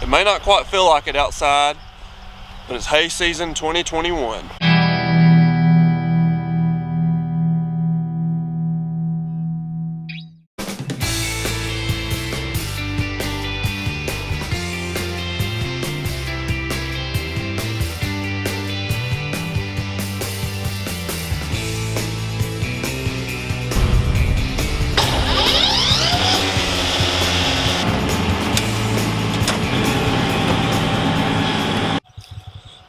It may not quite feel like it outside, but it's hay season 2021.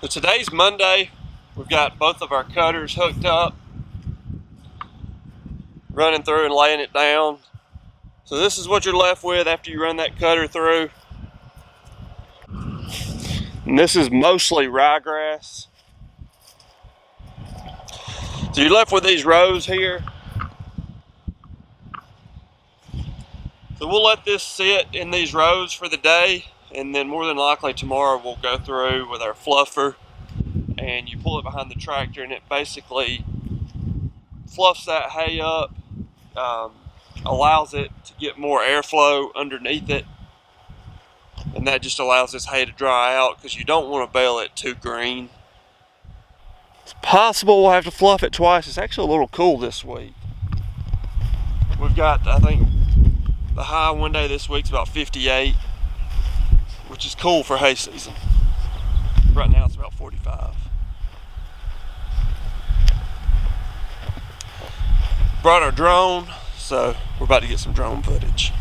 So today's Monday. We've got both of our cutters hooked up, running through and laying it down. So this is what you're left with after you run that cutter through. And this is mostly ryegrass. So you're left with these rows here. So we'll let this sit in these rows for the day, and then more than likely tomorrow we'll go through with our fluffer, and you pull it behind the tractor and it basically fluffs that hay up, allows it to get more airflow underneath it, and that just allows this hay to dry out because you don't want to bale it too green. It's possible we'll have to fluff it twice. It's actually a little cool this week. We've got, I think, the high one day this week's about 58, which is cool for hay season. Right now it's about 45. Brought our drone, so we're about to get some drone footage.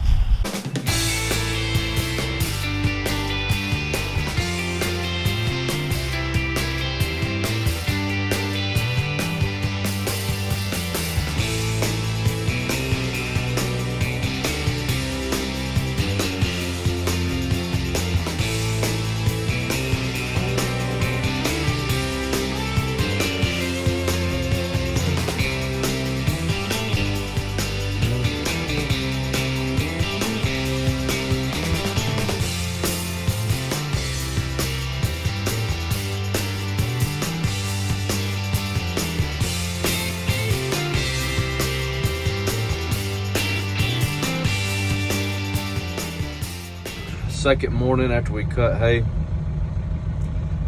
Second morning after we cut hay,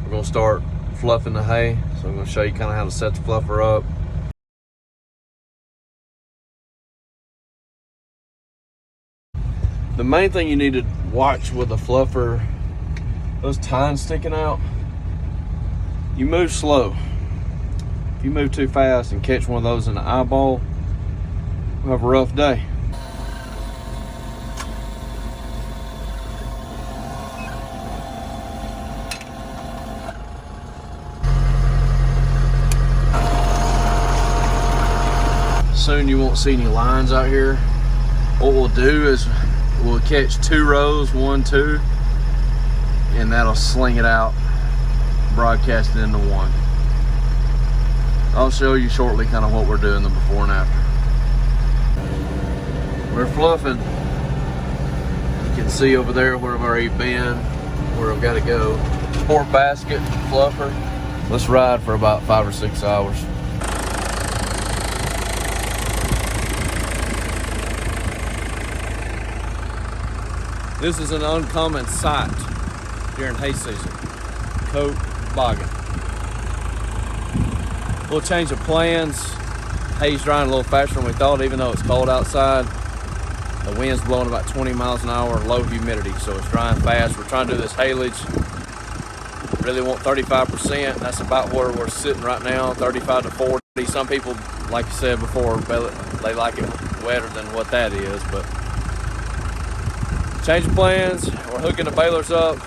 we're going to start fluffing the hay. So I'm going to show you kind of how to set the fluffer up. The main thing you need to watch with the fluffer, those tines sticking out, you move slow. If you move too fast and catch one of those in the eyeball, we'll have a rough day. Soon you won't see any lines out here. What we'll do is we'll catch 2 rows, 1, 2, and that'll sling it out, broadcast it into one. I'll show you shortly kind of what we're doing, the before and after. We're fluffing. You can see over there where I've already been, where I've got to go. Sport basket, fluffer. Let's ride for about 5 or 6 hours. This is an uncommon sight during hay season, coat bogging. We'll change of plans. Hay's drying a little faster than we thought, even though it's cold outside. The wind's blowing about 20 miles an hour, low humidity, so it's drying fast. We're trying to do this haylage. Really want 35%. That's about where we're sitting right now, 35 to 40. Some people, like I said before, they like it wetter than what that is, but change of plans. We're hooking the balers up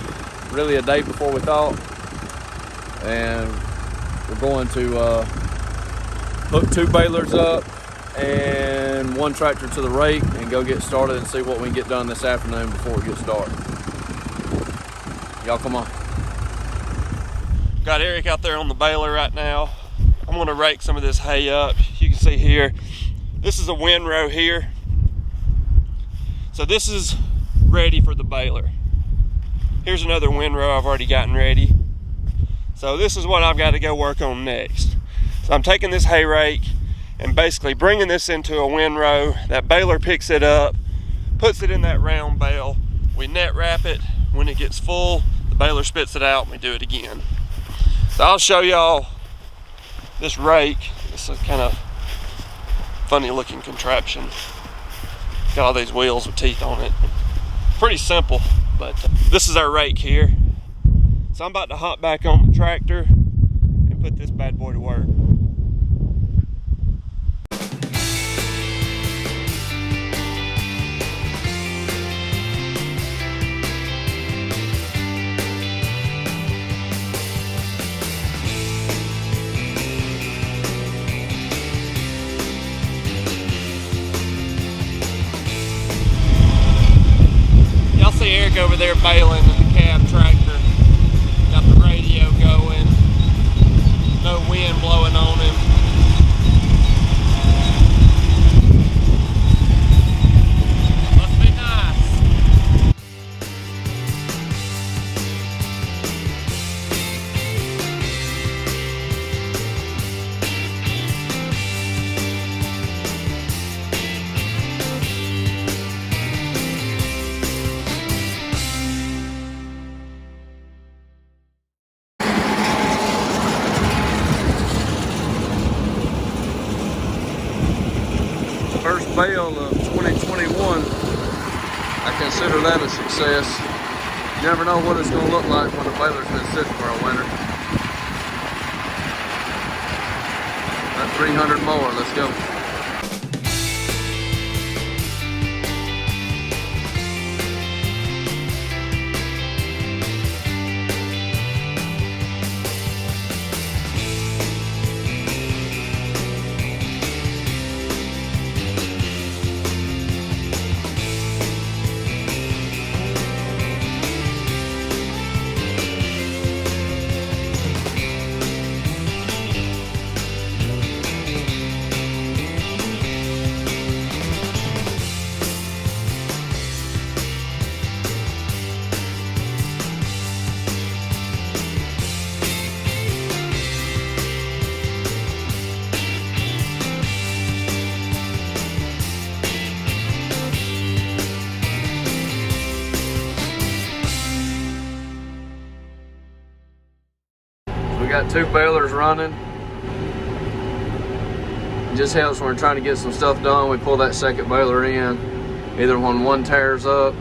really a day before we thought, and we're going to hook 2 balers up and 1 tractor to the rake and go get started and see what we can get done this afternoon before it gets dark. Y'all come on. Got Eric out there on the baler right now. I'm going to rake some of this hay up. You can see here, this is a windrow here. So this is ready for the baler. Here's another windrow I've already gotten ready. So this is what I've got to go work on next. So I'm taking this hay rake and basically bringing this into a windrow. That baler picks it up, puts it in that round bale. We net wrap it When it gets full, the baler spits it out and we do it again. So I'll show y'all this rake. It's a kind of funny looking contraption. Got all these wheels with teeth on it. Pretty simple, but this is our rake here. So I'm about to hop back on the tractor and put this bad boy to work. Y'all see Eric over there baling in the cab tractor. Got the radio going. No wind blowing on him. Must be nice. First bale of 2021. I consider that a success. You never know what it's going to look like when the baler's been sitting for a winter. That 300 mower, let's go. We got two balers running. It just helps when we're trying to get some stuff done. We pull that second baler in, either when one tears up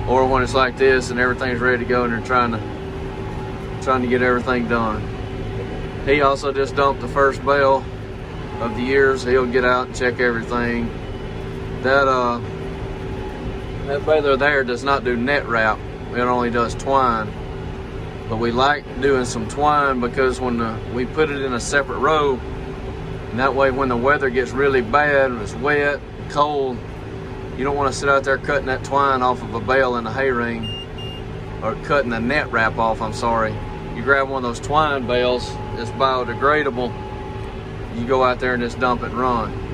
or when it's like this and everything's ready to go and they're trying to get everything done. He also just dumped the first bale of the year, so he'll get out and check everything. That baler there does not do net wrap. It only does twine. But we like doing some twine because when we put it in a separate row, and that way when the weather gets really bad and it's wet, cold, you don't want to sit out there cutting that twine off of a bale in a hay ring, or cutting the net wrap off, I'm sorry. You grab one of those twine bales, it's biodegradable, you go out there and just dump it and run.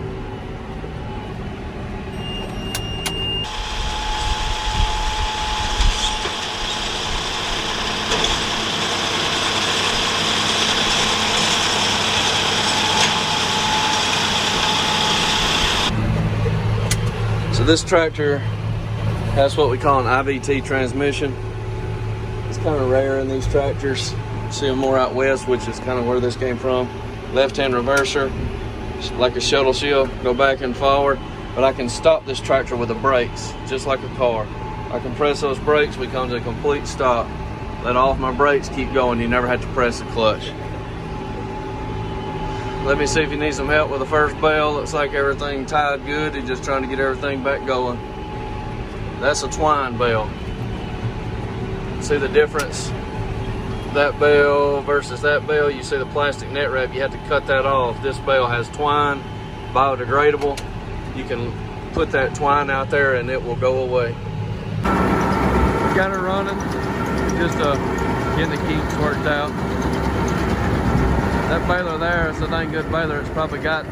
So this tractor has what we call an IVT transmission. It's kind of rare in these tractors. You see them more out west, which is kind of where this came from. Left-hand reverser, like a shuttle shell, go back and forward. But I can stop this tractor with the brakes, just like a car. I can press those brakes, we come to a complete stop. Let off my brakes, keep going. You never have to press the clutch. Let me see if you need some help with the first bale. Looks like everything tied good. He's just trying to get everything back going. That's a twine bale. See the difference? That bale versus that bale. You see the plastic net wrap, you have to cut that off. This bale has twine, biodegradable. You can put that twine out there and it will go away. We got her running. Just getting the kinks worked out. That baler there is a dang good baler. It's probably got, I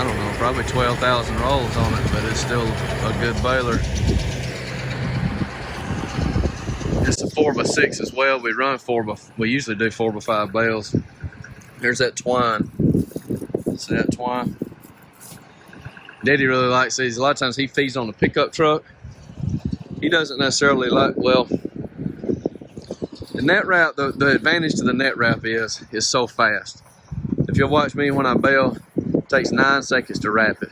don't know, probably 12,000 rolls on it, but it's still a good baler. It's a 4x6 as well. We run we usually do 4x5 bales. There's that twine. See that twine? Daddy really likes these. A lot of times he feeds on the pickup truck. he doesn't necessarily like, well, the net wrap, the advantage to the net wrap is so fast. If you'll watch me when I bale, it takes 9 seconds to wrap it.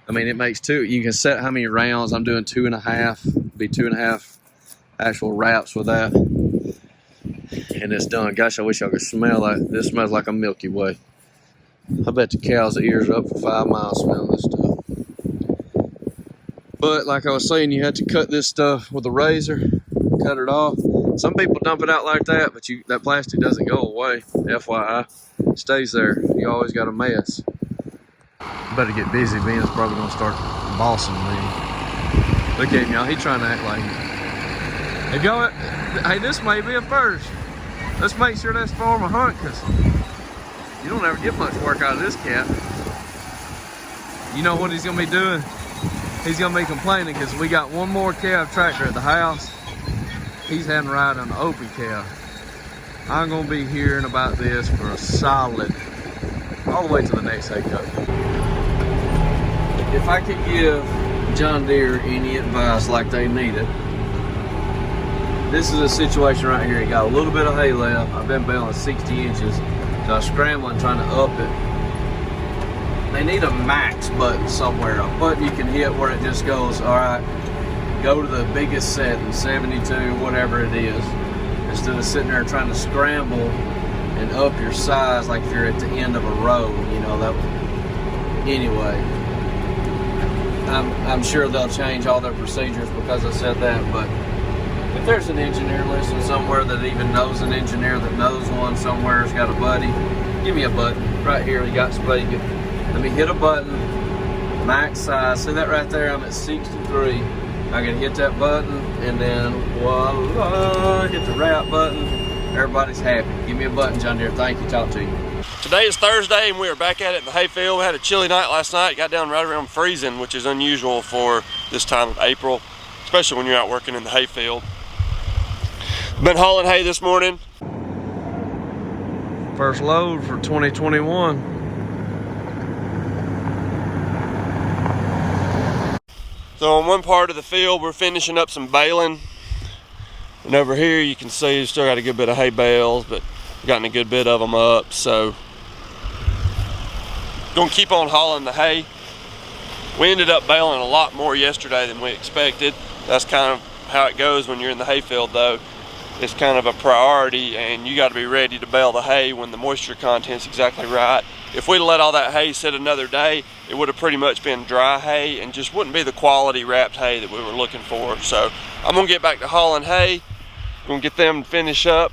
I mean, it makes 2, you can set how many rounds. I'm doing 2.5, be 2.5 actual wraps with that. And it's done. Gosh, I wish y'all could smell that. This smells like a Milky Way. I bet the cows' ears are up for 5 miles smelling this stuff. But like I was saying, you have to cut this stuff with a razor, cut it off. Some people dump it out like that, but that plastic doesn't go away. FYI, it stays there. You always got a mess. Better get busy. Ben's probably gonna start bossing me. Look at him, y'all. He trying to act like. If y'all, hey, this may be a first. Let's make sure that's for my hunt, cause you don't ever get much work out of this cat. You know what he's gonna be doing? He's gonna be complaining because we got one more calf tractor at the house. He's having to ride on the Opie calf. I'm gonna be hearing about this for a solid, all the way to the next hay cut. If I could give John Deere any advice like they need it, this is a situation right here. You got a little bit of hay left. I've been baling 60 inches, so I'm scrambling trying to up it. They need a max button somewhere, a button you can hit where it just goes, all right, go to the biggest setting, 72, whatever it is, instead of sitting there trying to scramble and up your size like if you're at the end of a row, you know, that. Anyway, I'm sure they'll change all their procedures because I said that, but if there's an engineer listening somewhere that even knows an engineer that knows one somewhere has got a buddy, give me a button. Right here, you got spray. Let me hit a button, max size. See that right there? I'm at 63. I can hit that button and then voila, hit the wrap button. Everybody's happy. Give me a button, John Deere. Thank you. Talk to you. Today is Thursday and we are back at it in the hayfield. We had a chilly night last night. Got down right around freezing, which is unusual for this time of April, especially when you're out working in the hayfield. Been hauling hay this morning. First load for 2021. So on one part of the field, we're finishing up some baling. And over here you can see we've still got a good bit of hay bales, but we've gotten a good bit of them up. So gonna keep on hauling the hay. We ended up baling a lot more yesterday than we expected. That's kind of how it goes when you're in the hayfield though. It's kind of a priority and you got to be ready to bale the hay when the moisture content's exactly right. If we'd let all that hay sit another day, it would have pretty much been dry hay and just wouldn't be the quality wrapped hay that we were looking for. So I'm gonna get back to hauling hay. I'm gonna get them to finish up.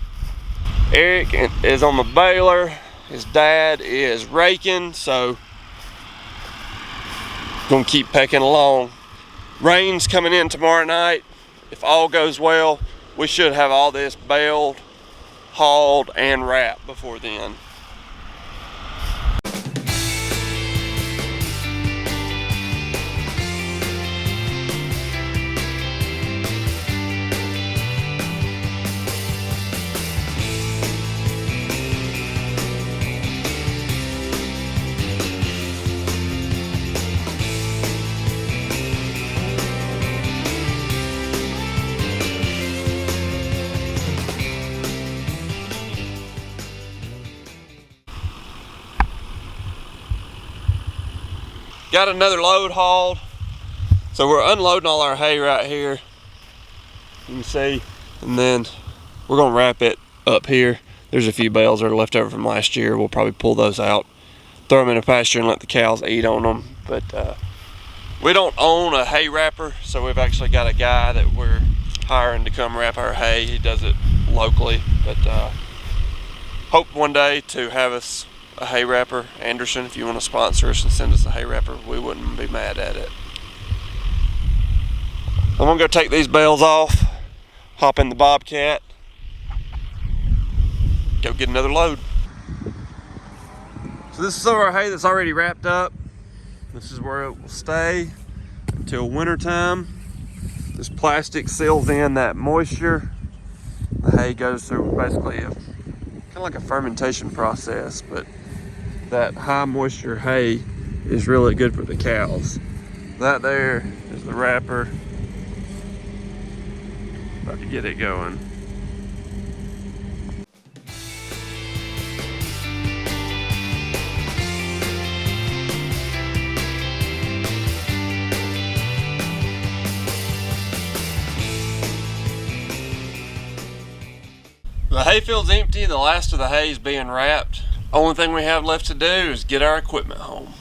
Eric is on the baler. His dad is raking, so gonna keep pecking along. Rain's coming in tomorrow night. If all goes well, we should have all this baled, hauled, and wrapped before then. Got another load hauled. So we're unloading all our hay right here. You can see, and then we're gonna wrap it up here. There's a few bales that are left over from last year. We'll probably pull those out, throw them in a pasture and let the cows eat on them. But we don't own a hay wrapper, so we've actually got a guy that we're hiring to come wrap our hay. He does it locally, but hope one day to have us a hay wrapper. Anderson, if you want to sponsor us and send us a hay wrapper, we wouldn't be mad at it. I'm gonna go take these bales off, hop in the Bobcat, go get another load. So this is some of our hay that's already wrapped up. This is where it will stay until winter time. This plastic seals in that moisture. The hay goes through basically kind of like a fermentation process, but that high moisture hay is really good for the cows. That there is the wrapper. About to get it going. The hayfield's empty, the last of the hay is being wrapped. Only thing we have left to do is get our equipment home.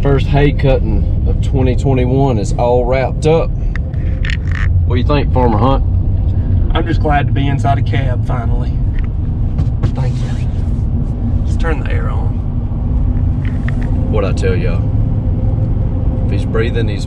First hay cutting of 2021 is all wrapped up. What do you think, Farmer Hunt? I'm just glad to be inside a cab finally. Thank you. Just turn the air on. What'd I tell y'all? If he's breathing, he's